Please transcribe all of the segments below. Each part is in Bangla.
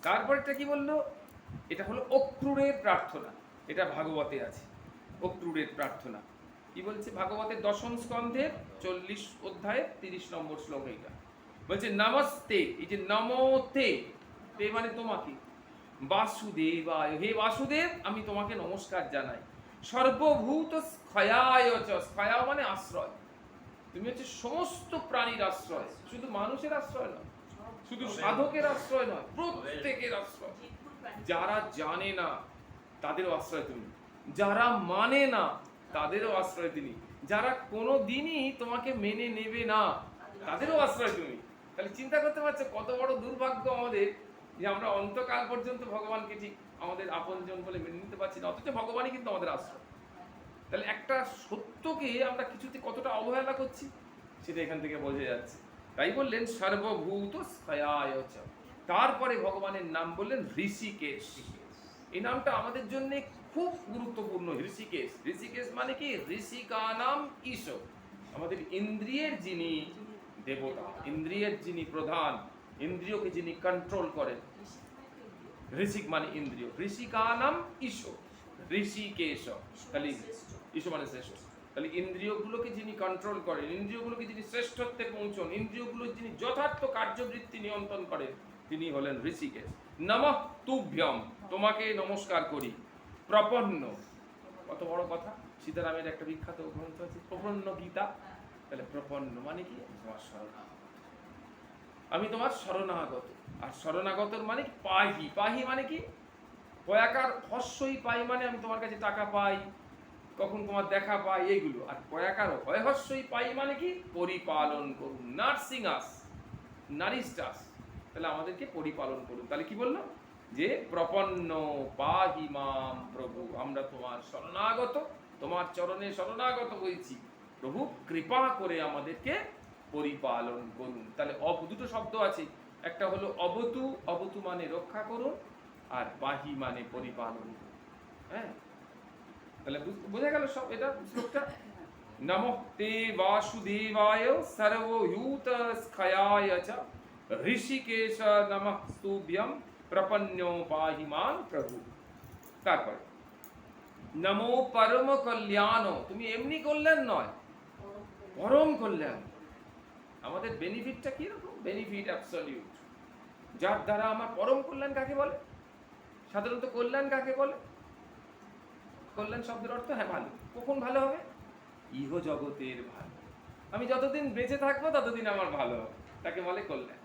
তারপরটা কি বললো? এটা হলো অক্রূরের প্রার্থনা, এটা ভাগবতে আছে। অক্রূরের প্রার্থনা কি বলছে? ভাগবতের 10ম স্কন্ধের 40 অধ্যায়ের 30 নম্বর শ্লোক। এইটা বলছে নমস্তে, এই যে নমোতে, তে মানে তোমাকে, বাসুদেবায়, হে বাসুদেব আমি তোমাকে নমস্কার জানাই। সর্বভূত স্খয়ায় চ, স্খয়া মানে আশ্রয়, তুমি হচ্ছে সমস্ত প্রাণীর আশ্রয়, শুধু মানুষের আশ্রয় নয়, শুধু সাধকের আশ্রয় নয়, প্রত্যেকের আশ্রয়। যারা জানে না তাদেরও আশ্রয় তুমি, যারা মানে না তাদেরও আশ্রয় তিনি, যারা কোনো দিনই তোমাকে মেনে নেবে না তাদেরও আশ্রয় তুমি। তাহলে চিন্তা করতে পারছো কত বড় দুর্ভাগ্য আমাদের, যে আমরা অন্তকাল পর্যন্ত ভগবানকে ঠিক আমাদের আপনজন বলে মেনে নিতে পারছি না, অথচ ভগবানই কিন্তু আমাদের আশ্রয়। তাহলে একটা সত্যকে আমরা কিছুতে কতটা অবহেলা করছি সেটা এখান থেকে বোঝা যাচ্ছে। তাই বললেন সর্বভূত স্থায়ায় চ। তারপরে ভগবানের নাম বললেন ঋষিকেশ। এই নামটা আমাদের জন্য খুব গুরুত্বপূর্ণ। ঋষিকেশ, ঋষিকেশ মানে কি? ঋষিকানাম ঈশ, আমাদের ইন্দ্রিয়ের যিনি দেবতা, ইন্দ্রিয়ের যিনি প্রধান, ইন্দ্রিয়কে যিনি কন্ট্রোল করেন। ঋষিক মানে ইন্দ্রিয়, ঋষিকানাম ঈশ, ঋষিকেশ। তাহলে ঈশ মানে শ্রেষ্ঠ। তাহলে ইন্দ্রিয়গুলোকে যিনি কন্ট্রোল করেন, ইন্দ্রিয়গুলোকে যিনি শ্রেষ্ঠত্বে পৌঁছন, ইন্দ্রিয়গুলোর যিনি যথার্থ কার্যবৃত্তি নিয়ন্ত্রণ করেন, তিনি হলেন ঋষিকেশ। নমঃ তুভ্যম, তোমাকে নমস্কার করি। প্রপন্ন, কত বড় কথা। সীতারামের একটা বিখ্যাত গ্রন্থ আছে প্রপন্ন গীতা। তাহলে প্রপন্ন মানে কি? তোমার শরণাগত, আমি তোমার শরণাগত। আর শরণাগতর মানে পাহি, পাহি মানে কি? পয়াকার হস্যই পাই মানে আমি তোমার কাছে টাকা পাই, কখন তোমার দেখা পাই, এইগুলো। আর পয়াকার হয়হস্যই পাই মানে কি? পরিপালন করুন, নার্সিং আস, নারিস্ট আস। তাহলে আমাদেরকে পরিপালন করুন। তাহলে কি বললো? যে প্রপন্ন পাহি মাম প্রভু, আমরা তোমার শরণাগত, তোমার চরণে শরণাগত হয়েছি, প্রভু কৃপা করে আমাদেরকে পরিপালন করুন। তাহলে দুটো শব্দ আছে, একটা হলো অবতু, অবতু মানে রক্ষা করুন, আর পাহি মানে পরিপালন করুন। হ্যাঁ, তাহলে বোঝা গেল সব এটা শ্লোকটা। নমস্তে বাসুদেবায় সর্বভূত স্খয়ায় চ, ঋষিকেশ নমঃ তুভ্যম প্রপন্নো পাহি মাং প্রভু। তারপরে নমো পরম কল্যাণ, তুমি এমনি কল্যাণ নয়, পরম কল্যাণ। আমাদের বেনিফিটটা কি রকম? Benefit absolute. যার দ্বারা আমার পরম কল্যাণ কাকে বলে? সাধারণত কল্যাণ কাকে বলে? কল্যাণ শব্দের অর্থ হ্যাঁ ভালো। কখন ভালো হবে? ইহ জগতের ভালো। আমি যতদিন বেঁচে থাকবো ততদিন আমার ভালো হবে, তাকে বলে কল্যাণ।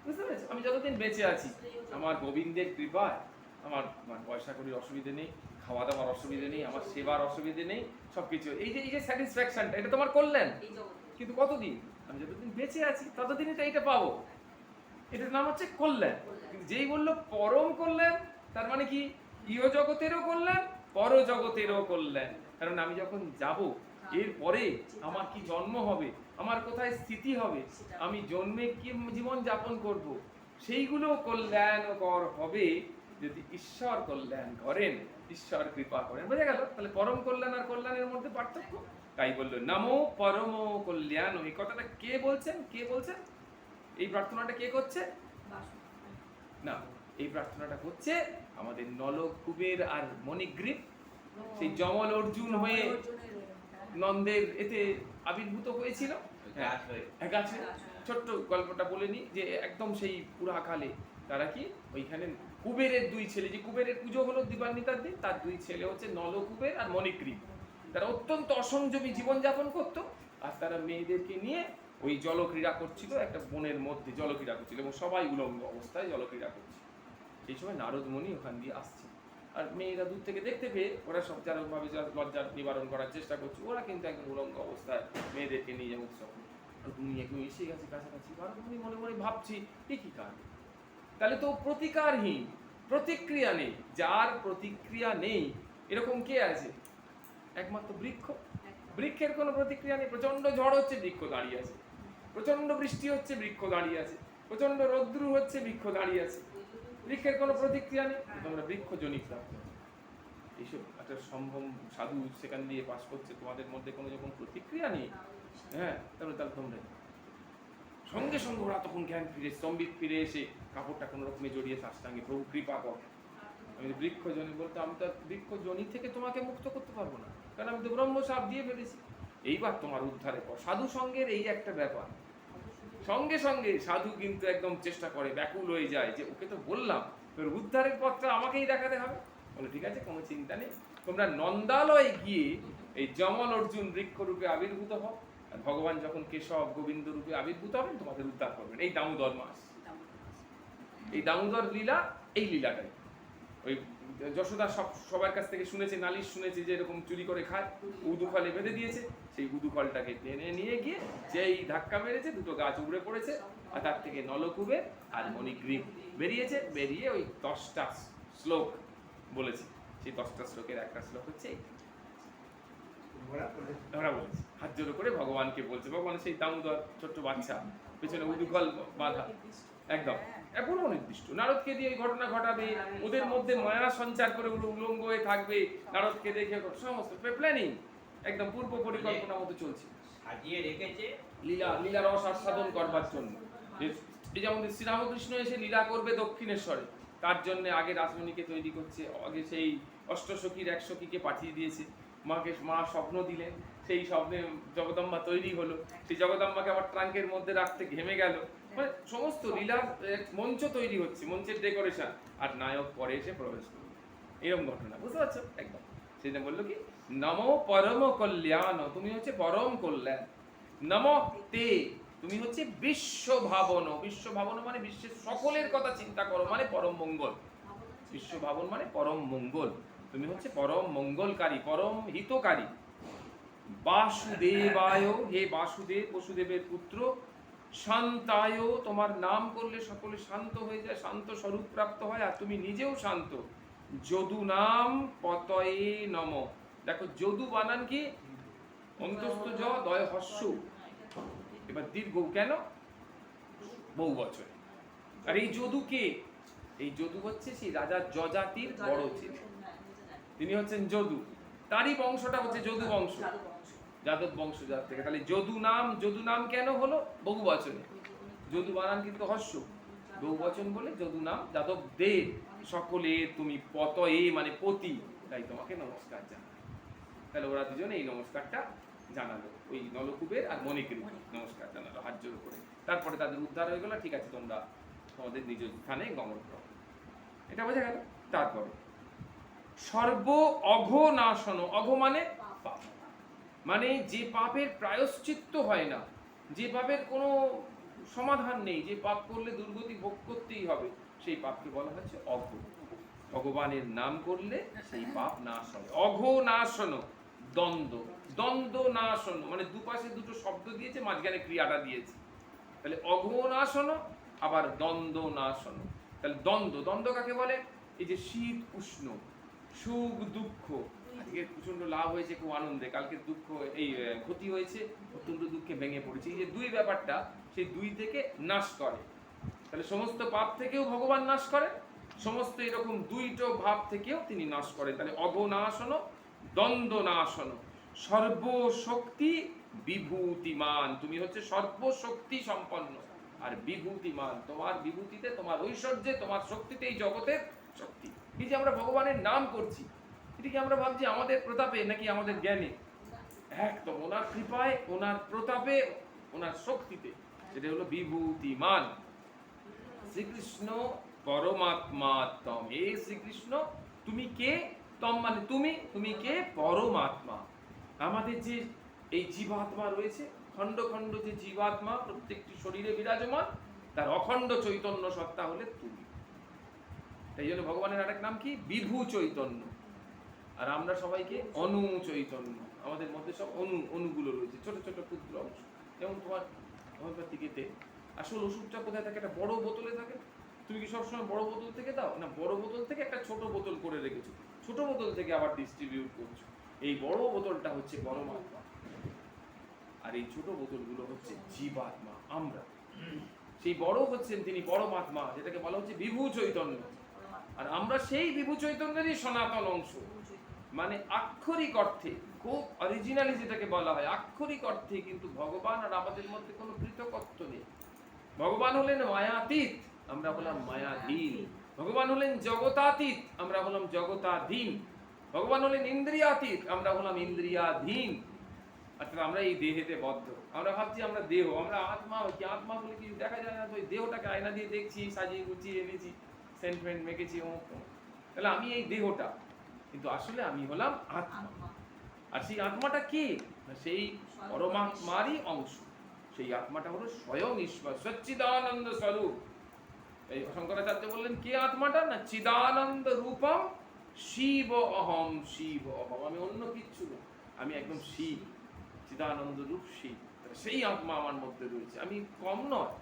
বুঝতে পেরেছো? আমি যতদিন বেঁচে আছি, আমার গোবিন্দের কৃপায় আমার পয়সা করির অসুবিধে নেই, খাওয়া দাওয়ার অসুবিধে নেই, আমার সেবার অসুবিধে নেই, সবকিছু এই যে স্যাটিসফ্যাকশনটা, এটা তোমার কল্যাণ। কিন্তু কতদিন? আমি যতদিন বেঁচে আছি ততদিনই তো এইটা পাবো। এটার নাম হচ্ছে কল্যাণ। কিন্তু যেই বললো পরম কল্যাণ, তার মানে কি? ইহ জগতেরও কল্যাণ, পর জগতেরও কল্যাণ। কারণ আমি যখন যাব, এরপরে আমার কি জন্ম হবে, আমার কোথায় স্থিতি হবে, আমি জন্মে কি জীবন যাপন করব, সেইগুলো কল্যাণকর হবে যদি ঈশ্বর কল্যাণ করেন, ঈশ্বর কৃপা করেন। বোঝা গেল? তাহলে পরম কল্যাণ আর কল্যাণের মধ্যে পার্থক্য। তাই বললো নমো পরম কল্যাণ। এই কথাটা কে বলছেন? কে বলছেন? এই প্রার্থনাটা কে করছে? না, এই প্রার্থনাটা করছে আমাদের নল, কুবের আর মণিগ্রীব, সেই যমল অর্জুন হয়ে নন্দের এতে আবির্ভূত হয়েছিল। হ্যাঁ, গাছে। ছোট্ট গল্পটা বলে নি, যে একদম সেই পুরাকালে তারা কি ওইখানে কুবেরের দুই ছেলে, যে কুবেরের পুজো হলো দিবান্বিতার দিন, তার দুই ছেলে হচ্ছে নলকুবের আর মণিগ্রীব। তারা অত্যন্ত অসংযমী জীবনযাপন করত, আর তারা মেয়েদেরকে নিয়ে ওই জলক্রীড়া করছিল, একটা বনের মধ্যে জলক্রীড়া করছিল, এবং সবাই উলঙ্গ অবস্থায় জলক্রীড়া করছে। সেই সময় নারদ মুনি ওখান দিয়ে আসছে, আর মেয়েরা দূর থেকে দেখতে পেয়ে ওরা সব যারভাবে লজ্জার নিবারণ করার চেষ্টা করছে, ওরা কিন্তু একদম উলঙ্গ অবস্থায় মেয়েদেরকে নিয়ে যেমন উৎসব। আর উনি একদম এসে গেছে কাছাকাছি, নারদ মুনি মনে মনে ভাবছি কি কারণ। তাহলে তো প্রতিকারহীন, প্রতিক্রিয়া নেই। যার প্রতিক্রিয়া নেই এরকম কে আছে? একমাত্র বৃক্ষ। বৃক্ষের কোনো প্রতিক্রিয়া নেই। প্রচন্ড ঝড় হচ্ছে, বৃক্ষ দাঁড়িয়ে আছে। প্রচন্ড বৃষ্টি হচ্ছে, বৃক্ষ দাঁড়িয়ে আছে। প্রচন্ড রৌদ্রু হচ্ছে, বৃক্ষ দাঁড়িয়ে আছে। বৃক্ষের কোনো প্রতিক্রিয়া নেই। তোমরা বৃক্ষ জনিত এইসব একটা সম্ভব সাধু সেখান দিয়ে পাস করছে, তোমাদের মধ্যে কোনো যখন প্রতিক্রিয়া নেই, হ্যাঁ, তাহলে তোমরা সঙ্গে সঙ্গে ওরা তখন জ্ঞান ফিরে স্তম্ভিত ফিরে এসে কাপড়টা কোনো রকমে জড়িয়ে সাষ্টাঙ্গে প্রভু কৃপা কর। আমি বৃক্ষ জনি বলতো, আমি তো বৃক্ষ জনি থেকে তোমাকে মুক্ত করতে পারবো না, কারণ আমি তো ব্রহ্ম সাপ দিয়ে ফেলেছি, এইবার তোমার উদ্ধারে কর। সাধু সঙ্গের এই একটা ব্যাপার, সঙ্গে সঙ্গে সাধু কিন্তু একদম চেষ্টা করে, ব্যাকুল হয়ে যায় যে ওকে তো বললাম তোর উদ্ধারের পথটা আমাকেই দেখাতে হবে। বলে ঠিক আছে, কোনো চিন্তা নেই, তোমরা নন্দালয়ে গিয়ে এই যমল অর্জুন বৃক্ষরূপে আবির্ভূত হও, আর ভগবান যখন কেশব গোবিন্দ রূপে আবির্ভূত হবেন তোমাদের উদ্ধার করবেন। এই দামোদর মাস, এই দামোদর লীলা, এই লীলাটাই ওই যশোদা সবার কাছ থেকে শুনেছে, নালিশ শুনেছে যে এরকম চুরি করে খায়, উদুফলে বেঁধে দিয়েছে, সেই উদুফলটাকে টেনে নিয়ে গিয়ে যেই ধাক্কা মেরেছে দুটো গাছ উবড়ে পড়েছে, আর তার থেকে নলকূপে আর মণিগ্রীব বেরিয়েছে, বেরিয়ে ওই 10টা শ্লোক বলেছে। সেই 10টা শ্লোকের একটা শ্লোক হচ্ছে ওরা বলেছে, হাত জোড়ো করে ভগবানকে বলছে, ভগবান সেই দামোদর ছোট্ট বাচ্চা, পেছনে উদুফল বাঁধা, একদম পূর্ব নির্দিষ্ট। নারদকে দিয়ে ওই ঘটনা ঘটাবে, ওদের মধ্যে মায়া সঞ্চার করে উলঙ্গ হয়ে থাকবে, নারদকে দেখে সমস্ত প্ল্যানিং একদম পূর্ব পরিকল্পনা মতো চলছে, সাজিয়ে রেখেছে লীলা রস আস্বাদন করবার জন্য। এই যেমন শ্রীরামকৃষ্ণ এসে লীলা করবে দক্ষিণেশ্বরে, তার জন্য আগে রাসমণিকে তৈরি করছে, আগে সেই অষ্টসখীর 1 সখীকে পাঠিয়ে দিয়েছে, মা স্বপ্ন দিলেন, সেই স্বপ্নে জগদম্বা তৈরি হলো, সেই জগদম্বাকে আবার ট্রাঙ্কের মধ্যে রাখতে ঘেমে গেল, মানে সমস্ত লীলার মঞ্চ তৈরি হচ্ছে, মঞ্চের ডেকোরেশন, আর নায়ক পরে এসে প্রবেশ করবে, এরকম ঘটনা, বুঝতে পারছো? একদম সেটা বললো কি, নমো পরম কল্যাণ, তুমি হচ্ছে পরম কল্যাণ, নমো তে, তুমি হচ্ছে বিশ্ব ভাবন, বিশ্ব ভাবন মানে বিশ্বের সকলের কথা চিন্তা করো, মানে পরম মঙ্গল, বিশ্ব ভাবন মানে পরম মঙ্গল, তুমি হচ্ছে পরম মঙ্গলকারী, পরম হিতকারী। বাসুদেবায়, হে বাসুদেব, বসুদেবের পুত্র, শান্তায়, তোমার নাম করলে সকলে শান্ত হয়ে যায়, শান্ত স্বরূপ প্রাপ্ত হয়, আর তুমি নিজেও শান্ত। যদু নাম পতয়ে নম, দেখো যদু বানান কি, অন্তস্থ জ দয় হস্য, এবার দীর্ঘ কেন, বহু বছর। আর এই যদু কে, এই যদু হচ্ছে সেই রাজা যজাতির বড় ছেলে, তিনি হচ্ছেন যদু, তারই বংশটা হচ্ছে যদু বংশ, যাদব বংশ যার থেকে। তাহলে যদু নাম কেন হলো, বহু বচনে, যদু বানান কিন্তু হস্য, বহু বচন বলে যদু নাম যাদব দেব, সকলে তুমি পতয়ে মানে পতি, তাই তোমাকে নমস্কার জানাই। তাহলে ওরা দুজনে এই নমস্কারটা জানালো, ওই নলকূপের আর মণিগ্রীব নমস্কার জানালো হাত জোড় করে। তারপরে তাদের উদ্ধার হয়ে গেল, ঠিক আছে তোমরা তোমাদের নিজ স্থানে গমন করো, এটা বোঝা গেল। তারপরে সর্ব অঘ নাশন, অঘ মানে পাপ, মানে যে পাপের প্রায়শ্চিত্ত হয় না, যে পাপের কোনো সমাধান নেই, যে পাপ করলে দুর্গতি ভোগ করতেই হবে, সেই পাপকে বলা হচ্ছে অঘ। ভগবানের নাম করলে সেই পাপ নাশ হয়। অঘ নাশন, দ্বন্দ্ব, দ্বন্দ্ব নাশন মানে দুপাশে দুটো শব্দ দিয়েছে, মাঝখানে ক্রিয়াটা দিয়েছে, তাহলে অঘ নাশন আবার দ্বন্দ্ব নাশন। তাহলে দ্বন্দ্ব, দ্বন্দ্ব কাকে বলে, এই যে শীত উষ্ণ, সুখ দুঃখ, আজকে প্রচন্ড লাভ হয়েছে খুব আনন্দে, কালকে দুঃখ এই ক্ষতি হয়েছে অত্যন্ত দুঃখে ভেঙে পড়েছে, এই যে দুই ব্যাপারটা, সেই দুই থেকে নাশ করে। তাহলে সমস্ত পাপ থেকেও ভগবান নাশ করে, সমস্ত এরকম দুইটো ভাব থেকেও তিনি নাশ করেন। তাহলে অঘনাশন, দ্বন্দ্ব নাশন, সর্বশক্তি বিভূতিমান, তুমি হচ্ছে সর্বশক্তি সম্পন্ন আর বিভূতিমান, তোমার বিভূতিতে, তোমার ঐশ্বর্যে, তোমার শক্তিতে এই জগতের শক্তি। এই যে আমরা ভগবানের নাম করছি, এটা কি আমরা ভাবছি আমাদের প্রতাপে নাকি আমাদের জ্ঞানে? একদম ওনার কৃপায়, ওনার প্রতাপে, ওনার শক্তিতে, যেটা হলো বিভূতিমান। শ্রীকৃষ্ণ পরমাত্মা তম, হে শ্রীকৃষ্ণ তুমি কে, তম মানে তুমি, তুমি কে, পরমাত্মা। আমাদের যে এই জীবাত্মা রয়েছে, খণ্ড খণ্ড যে জীবাত্মা প্রত্যেকটি শরীরে বিরাজমান, তার অখণ্ড চৈতন্য সত্তা হলে তুমি। তাই জন্য ভগবানের আরেক নাম কি, বিভু চৈতন্য। আর আমরা সবাইকে অনু চৈতন্য, আমাদের মধ্যে সব অনুগুলো রয়েছে, ছোট ছোট ক্ষুদ্র অংশ। যেমন তোমার হোমিওপ্যাথিতে আসল ওষুধটা কোথায় থাকে, একটা বড় বোতলে থাকে, তুমি কি সবসময় বড় বোতল থেকে দাও না, বড় বোতল থেকে একটা ছোট বোতল করে রেখেছো, ছোট বোতল থেকে আবার ডিস্ট্রিবিউট করছো। এই বড় বোতলটা হচ্ছে পরমাত্মা, আর এই ছোট বোতলগুলো হচ্ছে জীবাত্মা, আমরা। সেই বড় হচ্ছেন তিনি পরমাত্মা, যেটাকে বলা হচ্ছে বিভু চৈতন্য, আর আমরা সেই বিভু চৈতন্যেরই সনাতন অংশ। মানে আক্ষরিক অর্থে, খুব অরিজিনালি যেটাকে বলা হয়, আক্ষরিক অর্থে কিন্তু ভগবান আর আমাদের মধ্যে কোনো পৃথকত্ব নেই। ভগবান হলেন মায়াতীত, আমরা হলাম মায়াধীন। ভগবান হলেন জগতাতীত, আমরা হলাম জগতাধীন। ভগবান হলেন ইন্দ্রিয়াতীত, আমরা হলাম ইন্দ্রিয়াধীন। অর্থাৎ আমরা এই দেহেতে বদ্ধ। আমরা ভাবছি আমরা দেহ, আমরা আত্মা। কি আত্মা বলে কি দেখা যায় না? তো ওই দেহটাকে আয়না দিয়ে দেখছি, সাজিয়ে গুছিয়ে এনেছি, সেন্ট ফেন্ট মেখেছি, অমুক তমুক। তাহলে আমি এই দেহটা, কিন্তু আসলে আমি হলাম আত্মা। আর সেই আত্মাটা কি? সেই পরমাত্মারই অংশ। সেই আত্মাটা হলো স্বয়ং ঈশ্বর, সচ্চিদানন্দ স্বরূপ। এই শঙ্করাচার্য বললেন কে আত্মাটা? না, চিদানন্দ রূপম শিব অহম, শিব অহম। আমি অন্য কিচ্ছু না, আমি একদম শিব, চিদানন্দ রূপ শিব। সেই আত্মা আমার মধ্যে রয়েছে, আমি কম নয়।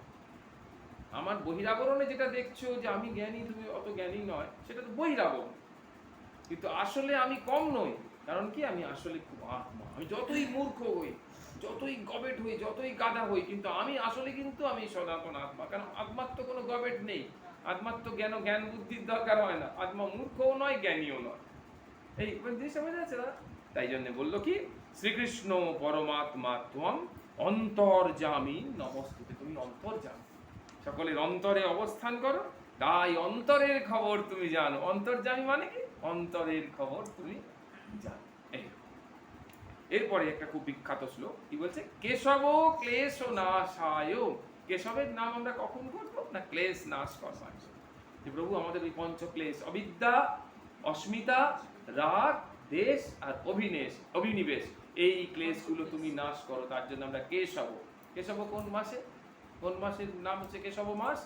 আমার বহিরাবরণে যেটা দেখছো যে আমি জ্ঞানী, তুমি অত জ্ঞানী নয়, সেটা তো বহিরাবরণ, কিন্তু আসলে আমি কম নই। কারণ কি? আমি আসলে খুব আত্মা। আমি যতই মূর্খ হই, যতই গবেট হই, যতই গাধা হই, কিন্তু আমি আসলে কিন্তু আমি সনাতন আত্মা। কারণ আত্মার তো কোনো গবেট নেই, আত্মার তো জ্ঞান বুদ্ধির দরকার হয় না। আত্মা মূর্খও নয়, জ্ঞানীও নয়। এই জিনিসটা বোঝা যাচ্ছে না? তাই জন্য বললো কি, শ্রীকৃষ্ণ পরমাত্মা ত্বম অন্তর্যামী নমস্তুতে। তুমি অন্তর্যামী, সকলের অন্তরে অবস্থান করো, তাই অন্তরের খবর তুমি জানো। অন্তর্যামী মানে কি? অন্তরের খবর তুমি জানো। এরপরে একটা খুব বিখ্যাত শ্লোক, কি বলছে? কেশব ক্লেশ নাশায়। কেশবের নাম আমরা কখন করবো? না, ক্লেশ নাশ করবার জন্য। যে প্রভু আমাদের ওই পঞ্চক্লেশ, অবিদ্যা, অস্মিতা, রাগ, দেশ আর অভিনিবেশ, এই ক্লেশগুলো তুমি নাশ করো, তার জন্য আমরা কেশব। কেশব কোন মাসে? কোন মাসের নাম হচ্ছে কেশব মাস?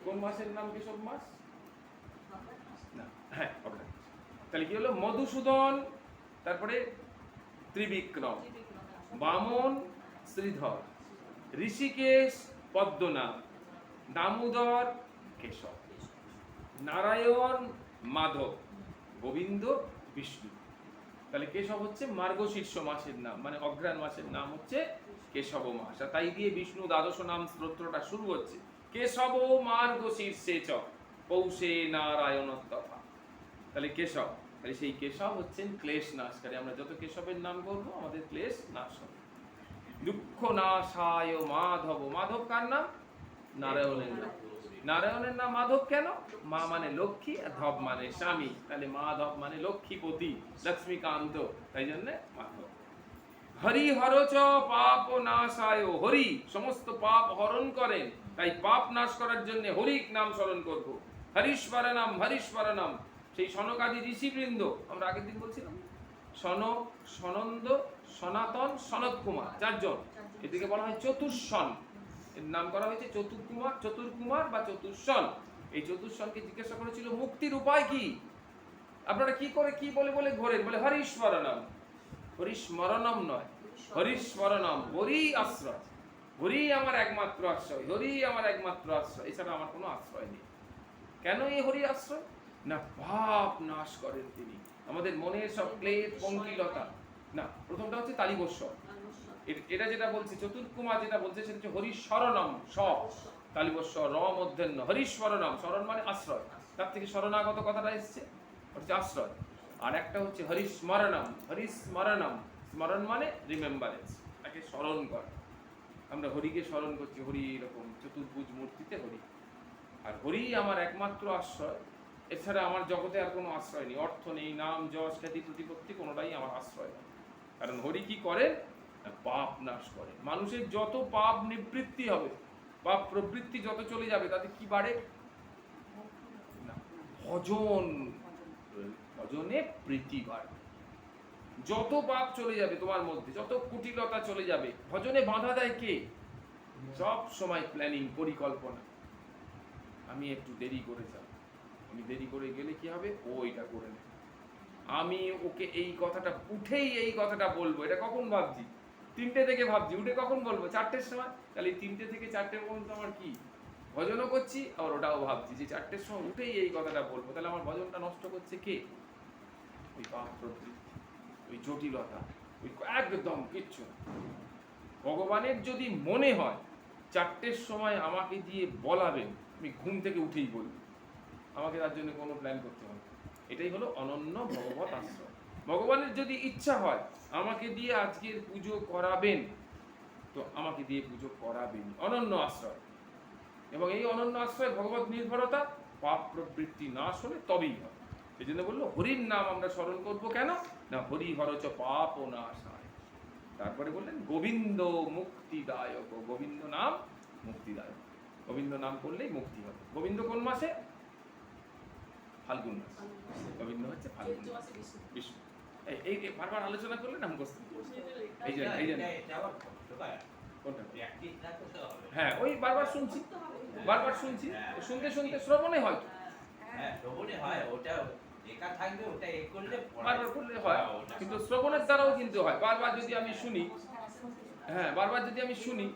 কোন মাসের নাম কেশব মাস? না, হ্যাঁ, তাহলে কি হলো? মধুসূদন, তারপরে ত্রিবিক্রম, বামন শ্রীধর, ঋষিকেশ পদ্মনাভ, দামোদর কেশব, নারায়ণ মাধব, গোবিন্দ বিষ্ণু। তাহলে কেশব হচ্ছে মার্গশীর্ষ মাসের নাম, মানে অঘ্রাণ মাসের নাম হচ্ছে কেশব মাস। আর তাই দিয়ে বিষ্ণু দ্বাদশ নাম স্তোত্রটা শুরু হচ্ছে, কেশব মার্গশীর্ষে চ পৌষে নারায়ণ তথা। তাহলে কেশব, তাহলে সেই কেশব হচ্ছেন ক্লেশ নাশকারী। আমরা যত কেশবের নাম করবো আমাদের ক্লেশ নাশ হবে। দুঃখ নাশায় মাধব। মাধব কার নাম? নারায়ণের নাম। নারায়ণের নাম মাধব কেন? মা মানে লক্ষ্মী, আর ধব মানে স্বামী, তাহলে মাধব মানে লক্ষ্মীপতি, লক্ষ্মীকান্ত, তাই জন্য মাধব। হরি হরচ পাপ নাশায়। হরি সমস্ত পাপ হরণ করেন, তাই পাপ নাশ করার জন্য হরিক নাম স্মরণ করব। হরিশ্বরনাম, হরিশ্বরনাম। সেই সনকাদি ঋষিবৃন্দ, আমরা আগের দিন বলছিলাম, সনক, সনন্দ, সনাতন, সনত কুমার, চারজন। এদিকে বলা হয় চতুর্সন, এর নাম করা হয়েছে চতুর্কুমার বা চতুর্সন। এই চতুর্সনকে জিজ্ঞাসা করেছিল মুক্তির উপায় কি? আপনারা কি করে কি বলে বলে ঘোরেন? বলে হরিস্মরণম। হরিস্মরণম নয়, হরিস্মরণম। হরি আশ্রয়, হরি আমার একমাত্র আশ্রয়, হরি আমার একমাত্র আশ্রয়, এছাড়া আমার কোনো আশ্রয় নেই। কেন এই হরি আশ্রয়? না, পাপ নাশ করেন তিনি, আমাদের মনের সব ক্লেশ পঙ্কিলতা। না, প্রথমটা হচ্ছে তালিবস্বর, এটা যেটা বলছে চতুর্কুমার, যেটা বলছে সেটা হচ্ছে হরিস্মরণম, সব তালিবস্বর, র মধ্যাহ্ন, হরিস্মরণম। স্মরণ মানে আশ্রয়, তার থেকে শরণাগত কথাটা এসছে, হচ্ছে আশ্রয়। আর একটা হচ্ছে হরিস্মরণম, হরিস্মরণম, স্মরণ মানে রিমেম্বারেন্স, তাকে স্মরণ করা। আমরা হরিকে স্মরণ করছি, হরি এরকম চতুর্ভুজ মূর্তিতে হরি। আর হরি আমার একমাত্র আশ্রয়, এছাড়া আমার জগতে আর কোনো আশ্রয় নেই। অর্থ নেই, নাম যশ খ্যাতি প্রতিপত্তি কোনোটাই আমার আশ্রয় নেই। কারণ হরি কি করে? পাপ নাশ করে। মানুষের যত পাপ নিবৃত্তি হবে, পাপ প্রবৃত্তি যত চলে যাবে, তাতে কি বাড়ে? না, ভজন, ভজনে প্রীতি বাড়ে। যত পাপ চলে যাবে তোমার মধ্যে, যত কুটিলতা চলে যাবে, ভজনে বাধা দেয় কে? সব সময় প্ল্যানিং, পরিকল্পনা। আমি একটু দেরি করে যাব, আমি দেরি করে গেলে কি হবে? ও এটা করে নেবে। আমি ওকে এই কথাটা উঠেই এই কথাটা বলবো, এটা কখন ভাবছি? 3টে থেকে ভাবছি, উঠে কখন বলবো? 4টের সময়। তাহলে 3টে থেকে 4টে পর্যন্ত আমার কি? ভজনও করছি, আর ওটাও ভাবছি যে 4টের সময় উঠেই এই কথাটা বলবো। তাহলে আমার ভজনটা নষ্ট করছে কে? ওই পাপ প্রবৃত্তি, ওই জটিলতা, ওই একদম কিচ্ছু না। ভগবানের যদি মনে হয় 4টের সময় আমাকে দিয়ে বলাবেন, আমি ঘুম থেকে উঠেই বলবো, আমাকে তার জন্য কোনো প্ল্যান করতে হবে। এটাই হলো অনন্য ভগবত আশ্রয়। ভগবানের যদি ইচ্ছা হয় আমাকে দিয়ে আজকের পুজো করাবেন, তো আমাকে দিয়ে পুজো করাবেন। অনন্য আশ্রয়, এবং এই অনন্য আশ্রয় ভগবত নির্ভরতা, পাপ প্রবৃত্তি নাশ হলে তবেই হয়। সেই জন্য বললো হরির নাম আমরা স্মরণ করবো কেন না, হরি হরচ পাপ ও নাশায়। তারপরে বললেন গোবিন্দ মুক্তিদায়ক, গোবিন্দ নাম মুক্তিদায়ক। গোবিন্দ নাম করলেই মুক্তি হবে। গোবিন্দ কোন মাসে? ফাল্গুন মাস। গোবিন্দ হচ্ছে ফাল্গুন মাস, বিষ্ণু। এই বারবার আলোচনা করলে না মুখস্থ। এই যে কোনটা? হ্যাঁ, ওই বারবার শুনছি, বারবার শুনছি, শুনতে শুনতে শ্রবণে হয়। হ্যাঁ, শ্রবণে হয়, ওটা লেখা থাকবে, ওটা এ করলে বারবার করলে হয়, কিন্তু শ্রবণের দ্বারাও কিন্তু হয়। বারবার যদি আমি শুনি, হ্যাঁ, বারবার যদি আমি শুনি,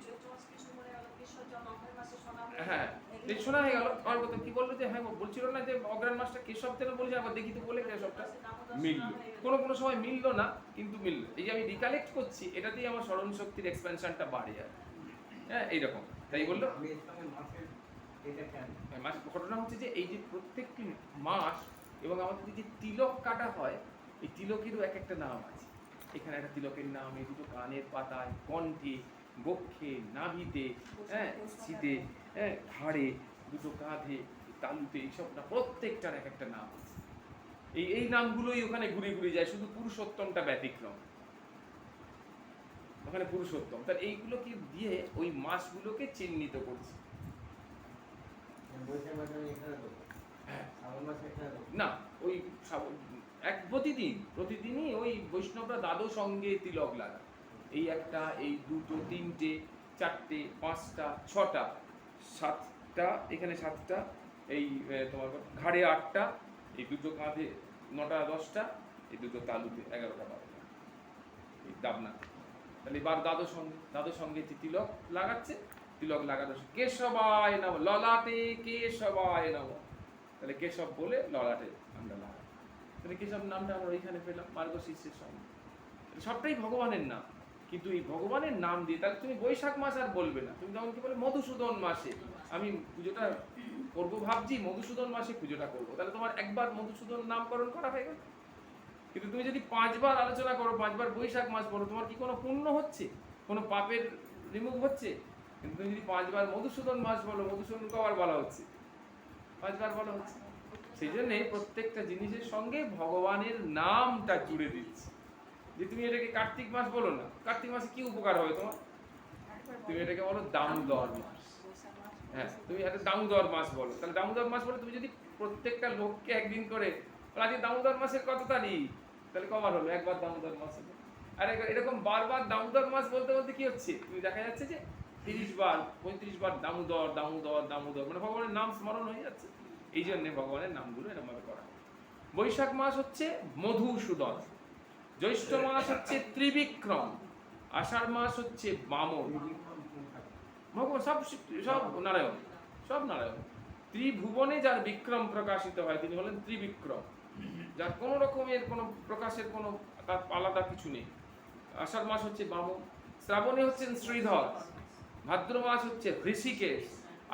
হ্যাঁ, এই শোনা হয়ে গেল। আর কথা কি বললো যে হ্যাঁ বলছিল না যে অগ্রাণ মাসটা কেশব তেল বলছে, আবার দেখি তো বলে কেশবটা মিলল, কোনো সময় মিললো না, কিন্তু মিলল। এই যে আমি রিকালেক্ট করছি, এটাতেই আমার স্মরণ শক্তির এক্সপেনশনটা বাড়ে আর, হ্যাঁ, এইরকম। তাই বললো মাস। ঘটনা হচ্ছে যে এই যে প্রত্যেকটি মাস এবং আমাদের যে তিলক কাটা হয়, এই তিলকেরও এক একটা নাম আছে। এখানে একটা তিলকের নাম, এই দুটো কানের পাতায়, কণ্ঠে, বক্ষে, নাভিতে, হ্যাঁ, শীতে, হ্যাঁ, ঘাড়ে, দুটো কাঁধে, তালুতে, এইসব না প্রত্যেকটার এক একটা নাম আছে। এই নামগুলোই ওখানে ঘুরে ঘুরে যায়, শুধু পুরুষোত্তমটা ব্যতিক্রম। ওখানে পুরুষোত্তম, তার এইগুলোকে দিয়ে ওই মাসগুলোকে চিহ্নিত করছে। না, ওই এক প্রতিদিনই ওই বৈষ্ণবরা দ্বাদশ অঙ্গে তিলক লাগা। এই একটা, এই দুটো, তিনটে, চারটে, পাঁচটা, ছটা, সাতটা, এখানে সাতটা, এই তোমার ঘাড়ে আটটা, এই দুটো কাঁধে 9টা 10টা, এই দুটো তালুতে 11টা 12টা, এই দাবনা। তাহলে এবার দ্বাদশ সঙ্গে তিলক লাগাচ্ছে, তিলক লাগানো কেশবায় নম, ললাটে কেশবায় নম। তাহলে কেশব বলে ললাটে আমরা লাগাই। তাহলে কেশব নামটা আমরা ওইখানে পেলাম মার্গশীর্ষের সঙ্গে। সবটাই ভগবানের নাম, কিন্তু এই ভগবানের নাম দিয়ে তাহলে তুমি বৈশাখ মাস আর বলবে না। তুমি যেমন কি বলে মধুসূদন মাসে আমি পুজোটা করবো ভাবছি, মধুসূদন মাসে পুজোটা করবো, তাহলে তোমার একবার মধুসূদন নামকরণ করা হয়ে গেল। কিন্তু তুমি যদি 5বার আলোচনা করো, 5বার বৈশাখ মাস পড়ো, তোমার কি কোনো পুণ্য হচ্ছে, কোনো পাপের রিমুভ হচ্ছে? কিন্তু তুমি যদি 5বার মধুসূদন মাস বলো, মধুসূদন কবার বলা হচ্ছে? 5বার বলা হচ্ছে। সেই জন্য প্রত্যেকটা জিনিসের সঙ্গে ভগবানের নামটা জুড়ে দিচ্ছে। যে তুমি এটাকে কার্তিক মাস বলো না, কার্তিক মাসে কি উপকার হবে তোমার? তুমি এটাকে বলো দামোদর মাস। হ্যাঁ, তুমি একটা দামোদর মাস বলো, তাহলে দামোদর মাস বলে তুমি যদি প্রত্যেকটা লোককে একদিন করে আজকে দামোদর মাসের কত তারিখ, তাহলে কবার হলো? একবার দামোদর মাস হলো। আর এরকম বারবার দামোদর মাস বলতে বলতে কি হচ্ছে, তুমি দেখা যাচ্ছে যে 30 বার 35 বার দামোদর দামোদর দামোদর, মানে ভগবানের নাম স্মরণ হয়ে যাচ্ছে। এই জন্য ভগবানের নামগুলো এরকম ভাবে করা হয়। বৈশাখ মাস হচ্ছে মধুসূদন, জ্যৈষ্ঠ মাস হচ্ছে ত্রিবিক্রম, আষাঢ় মাস হচ্ছে বামন। ভগবান সব নারায়ণ, সব নারায়ণ। ত্রিভুবনে যার বিক্রম প্রকাশিত হয় তিনি হলেন ত্রিবিক্রম, যার কোনো রকমের কোনো প্রকাশের কোনো তার আলাদা কিছু নেই। আষাঢ় মাস হচ্ছে বামন, শ্রাবণে হচ্ছেন শ্রীধর, ভাদ্র মাস হচ্ছে হৃষিকেশ,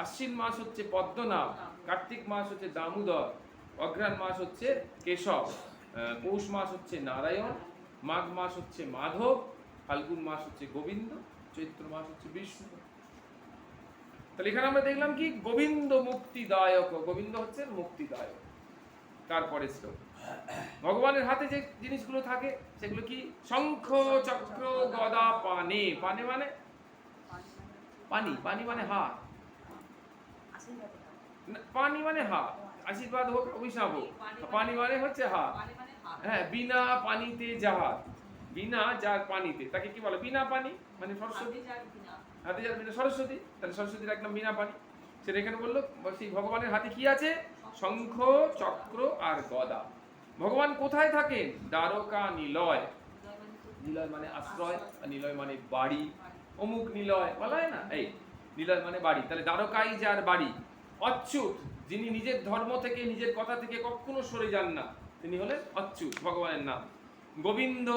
আশ্বিন মাস হচ্ছে পদ্মনাভ, কার্তিক মাস হচ্ছে দামোদর, অঘ্রাণ মাস হচ্ছে কেশব, পৌষ মাস হচ্ছে নারায়ণ, মাঘ মাস হচ্ছে মাধব, ফাল্গুন মাস হচ্ছে গোবিন্দ, চৈত্র মাস হচ্ছে বিষ্ণু। তাহলে এখানে আমরা দেখলাম কি গোবিন্দ মুক্তিদায়ক, গোবিন্দ হচ্ছে মুক্তিদায়ক। তারপরে শ্লোক, ভগবানের হাতে যে জিনিসগুলো থাকে সেগুলো কি? শঙ্খ চক্র গদা পানে। পানে মানে পানি, পানি মানে হাত, পানি মানে হাত, আশীর্বাদ হোক অভিশাপ হোক, পানি মানে হচ্ছে হাত। হ্যাঁ, বিনা পানিতে জাহাজ, বিনা যার পানিতে তাকে কি বলে? বিনা পানি, মানে সরস্বতী, হাতে যার বিনা সরস্বতী, তাহলে সরস্বতীর একদম বিনা পানি। সেটা এখানে বললো সেই ভগবানের হাতে কি আছে? শঙ্খ চক্র আর গদা। ভগবান কোথায় থাকেন? দ্বারকা নিলয়। নিলয় মানে আশ্রয়, আর নিলয় মানে বাড়ি। অমুক নিলয় বলা হয় না, এই নিলয় মানে বাড়ি। তাহলে দ্বারকাই যার বাড়ি। অচ্যুত, যিনি নিজের ধর্ম থেকে নিজের কথা থেকে কখনো সরে যান না, তিনি হলেন অচ্যুত, ভগবানের নাম। গোবিন্দ,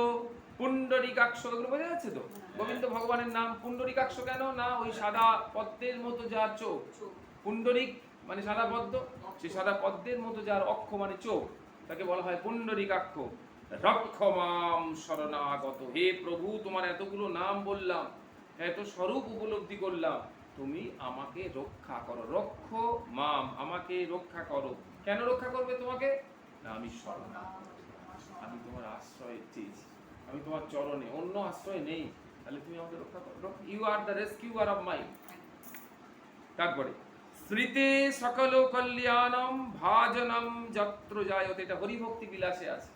পুণ্ডরীকাক্ষ, এগুলো বোঝা যাচ্ছে তো? গোবিন্দ ভগবানের নাম। পুণ্ডরীকাক্ষ কেন না? ওই সাদা পদ্মের মতো যার চোখ, পুণ্ডরিক মানে সাদা পদ্ম, সেই সাদা পদ্মের মতো যার অক্ষ মানে চোখ, তাকে বলা হয় পুণ্ডরীকাক্ষ। রক্ষ মাম শরণাগত, হে প্রভু তোমার এতগুলো নাম বললাম, এত স্বরূপ উপলব্ধি করলাম, তুমি আমাকে রক্ষা করো, রক্ষ মাম, আমাকে রক্ষা করো। কেন রক্ষা করবে তোমাকে? না আমি শরণাগত, আমি তোমার আশ্রয় চেয়েছি, আমি তোমার চরণে, অন্য আশ্রয় নেই, তাহলে তুমি আমাকে রক্ষা করো। You are the rescuer of my. তারপরে স্মৃতে সকল কল্যাণম ভাজনম যত্র জায়তে, এটা হরিভক্তি বিলাসে আছে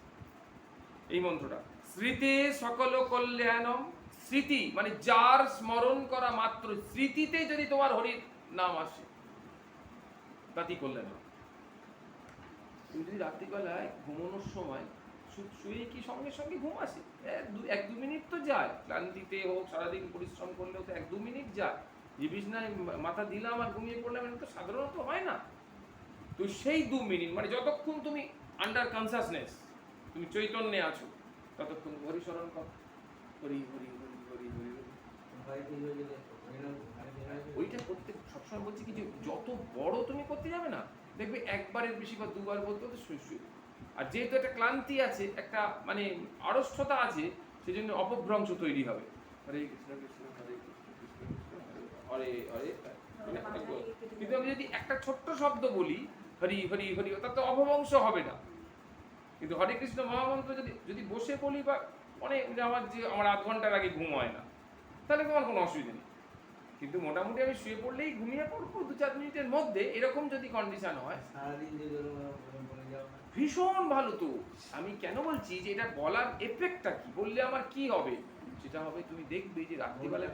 এই মন্ত্রটা। স্মৃতে সকল কল্যাণম, স্মৃতি মানে যার স্মরণ করা মাত্র, স্মৃতিতে যদি তোমার হরির নাম আসে তাতেই কল্যাণ হবে। তুমি যদি রাত্রিবেলায় ঘুমানোর সময় শুয়ে কি সঙ্গে সঙ্গে ঘুম আসে? এক দু মিনিট তো যায়, ক্লান্তিতে হোক, সারাদিন পরিশ্রম করলেও তো এক দু মিনিট যায়, যে বিছনায় মাথা দিলাম আর ঘুমিয়ে পড়লাম, এটা তো সাধারণত হয় না। তো সেই 2 মিনিট মানে যতক্ষণ তুমি আন্ডার কনসাসনেস, তুমি চৈতন্যে আছো, ততক্ষণ হরি স্মরণ করো, হরি হরি হরি হরি হরি হরি। ওইটা করতে সবসময় বলছি কি, যে যত বড় তুমি করতে যাবে না, দেখবে একবারের বেশি বা দুবার বলতে বলতে শুয়ে শুয়ে। আর যেহেতু একটা ক্লান্তি আছে, একটা মানে আড়ষ্টতা আছে, সেজন্য অপভ্রংশ তৈরি হবে। হরে কৃষ্ণ কৃষ্ণ হরে কৃষ্ণ কৃষ্ণ কৃষ্ণ হরে হরে হরে। কিন্তু আমি যদি একটা ছোট্ট শব্দ বলি হরি হরি হরি, ওটা তো অপভ্রংশ হবে না। কিন্তু হরে কৃষ্ণ মহামন্ত্র যদি যদি বসে বলি, বা অনেক আমার 8 ঘন্টার আগে ঘুম হয় না, তাহলে তোমার কোনো অসুবিধা নেই। কিন্তু মোটামুটি আমি শুয়ে পড়লেই ঘুমিয়ে পড়বো 2-4 মিনিটের মধ্যে, এরকম যদি কন্ডিশন হয়, ভীষণ ভালো। তো আমি কেন বলছি যে এটা বলার এফেক্টটা কি, বললে আমার কি হবে, সেটা হবে তুমি দেখবে যে রাত্রিবেলা,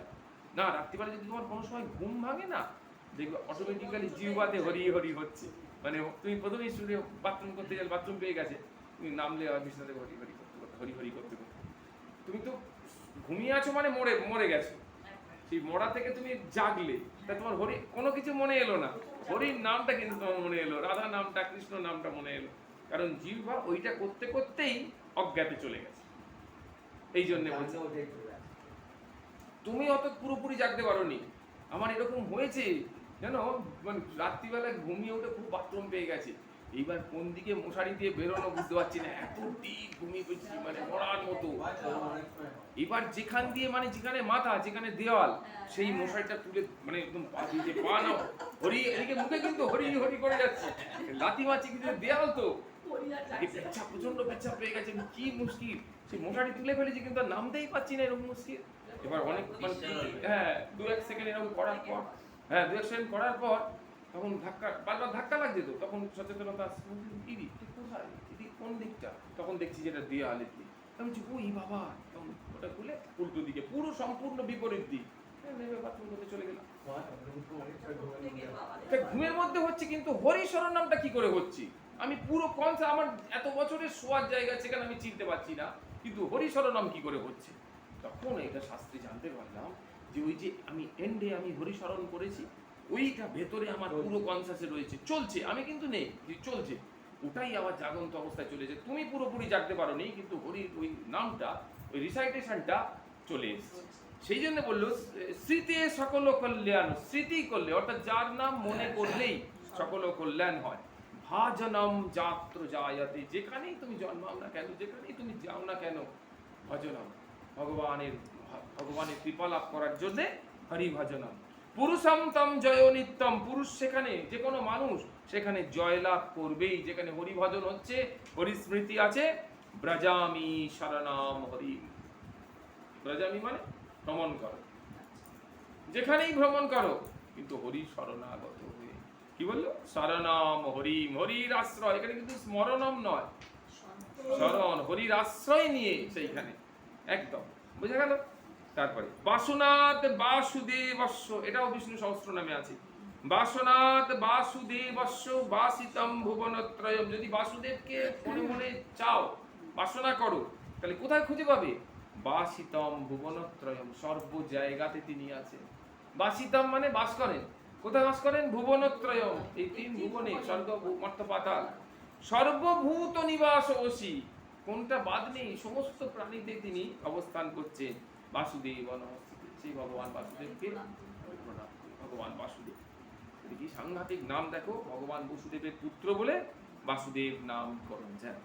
না রাত্রিবেলা যদি তোমার কোনো সময় ঘুম ভাঙে না, দেখবে অটোমেটিক্যালি জিহ্বাতে হরি হরি হচ্ছে। মানে তুমি প্রথমেই শুনে বাথরুম করতে গেলে, বাথরুম পেয়ে গেছে, তুমি নামলে বিছানাতে হরি হরি করতে করতে হরি হরি করতে করতে, তুমি তো ঘুমিয়ে আছো মানে মরে গেছো, সেই মরা থেকে তুমি জাগলে, তা তোমার হরি কোনো কিছু মনে এলো না, হরির নামটা কিন্তু তোমার মনে এলো, রাধা নামটা, কৃষ্ণ নামটা মনে এলো, কারণ জিহ্বা ওইটা করতে করতেই অজ্ঞাতে চলে গেছে। এই জন্য বলছি তুমি অত পুরোপুরি জাগতে পারোনি। আমার এরকম হয়েছে জানো, মানে রাত্রিবেলায় ঘুমিয়ে উঠে খুব বাথরুম পেয়ে গেছে, এইবার কোন দিকে মশারি দিয়ে বেরোনো বুঝতে পারছি না, এত ডিপ ঘুমিয়ে পড়ছি মানে মরার মতো। এবার যেখান দিয়ে মানে যেখানে মাথা, যেখানে দেওয়াল, সেই মশারিটা তুলে মানে একদম পা দিয়ে পা না হরি, এদিকে মুখে কিন্তু হরি হরি করে যাচ্ছে, লাথি মারছি কিন্তু দেওয়াল তো, পেচ্ছাপ, প্রচন্ড পেচ্ছাপ পেয়ে গেছে, কি মুশকিল, সেই মশারি তুলে ফেলেছি কিন্তু আর নামতেই পারছি না, এরকম মুশকিল। এবার অনেক মানে হ্যাঁ 2-1 সেকেন্ড এরকম করার পর, হ্যাঁ 2-1 সেকেন্ড করার পর, তখন ধাক্কা, বারবার ধাক্কা লাগছে, তো তখন সচেতনতা আসছে, দিদি তুই কোথায়, দিদি কোন দিকটা, তখন দেখছি যেটা দেওয়ালের দিক, আমি বলছি ওই বাবা, তখন ওটা খুলে উল্টো দিকে, পুরো সম্পূর্ণ বিপরীত দিক, নেমে বাথরুম করতে চলে গেলাম। ঘুমের মধ্যে হচ্ছে, কিন্তু হরিশরণ নামটা কি করে হচ্ছে, আমি পুরো কনসেপ্ট, আমার এত বছরের শোয়ার জায়গা সেখানে আমি চিনতে পারছি না, কিন্তু হরিশরণ নাম কি করে হচ্ছে। তখন এটা শাস্ত্রে জানতে পারলাম যে ওই যে আমি এন্ডে আমি হরিশরণ করেছি, ওইটা ভেতরে আমার পুরো কনসাসে রয়েছে, চলছে, আমি কিন্তু নেই, যে চলছে, ওটাই আবার জাগন্ত অবস্থায় চলেছে। তুমি পুরোপুরি জাগতে পারো নি, কিন্তু হরির ওই নামটা, ওই রিসাইটেশনটা চলে এসেছে। সেই জন্য বললো স্মৃতি সকল কল্যাণ, স্মৃতি করলে অর্থাৎ যার নাম মনে করলেই সকল কল্যাণ হয়। ভাজনম যাত্র জায়তে, যেখানেই তুমি জন্মাও না কেন, যেখানেই তুমি যাও না কেন, ভজনম, ভগবানের কৃপা লাভ করার জন্য হরি ভজনম। পুরুষম তম জয় নিত্যম, পুরুষ সেখানে, যে কোনো মানুষ সেখানে জয়লাভ করবেই, যেখানে হরি ভজন হচ্ছে, হরি স্মৃতি আছে। ব্রজামি শরণাম হরি, ব্রজামি মানে ভ্রমণ করো, যেখানেই ভ্রমণ করো, কিন্তু হরি শরণাগত হয়ে, কি বললো, শরণাম হরিম, হরির আশ্রয়, এখানে কিন্তু স্মরণম নয়, শরণ, হরির আশ্রয় নিয়ে সেইখানে, একদম বুঝা গেল। তারপরে বাসুনাথ বাসুদেবস্য, এটাও বিষ্ণু সহস্র নামে আছে, বাসুনাথ বাসুদেবস্য বাসিতম ভুবনত্রয়ম, যদি বাসুদেবকে মনে মনে চাও, বাসনা করো, তাহলে কোথায় খুঁজে পাবে, বাসিতম ভুবনত্রয়ম, সর্ব জায়গাতে তিনি আছেন। বাসিতম মানে বাস করেন, কোথায় বাস করেন, ভুবনত্রয়ম, এই 3 ভুবনে, স্বর্গ মর্ত্য পাতাল, সর্বভূত নিবাস অসি, কোনটা বাদ নেই, সমস্ত প্রাণীতে তিনি অবস্থান করছেন। বাসুদেব নমস্তে, সেই ভগবান বাসুদেবকে প্রণাম, ভগবান বাসুদেব, কি সাংঘাতিক নাম দেখো, ভগবান বসুদেবের পুত্র বলে বাসুদেব নাম করণ যায়।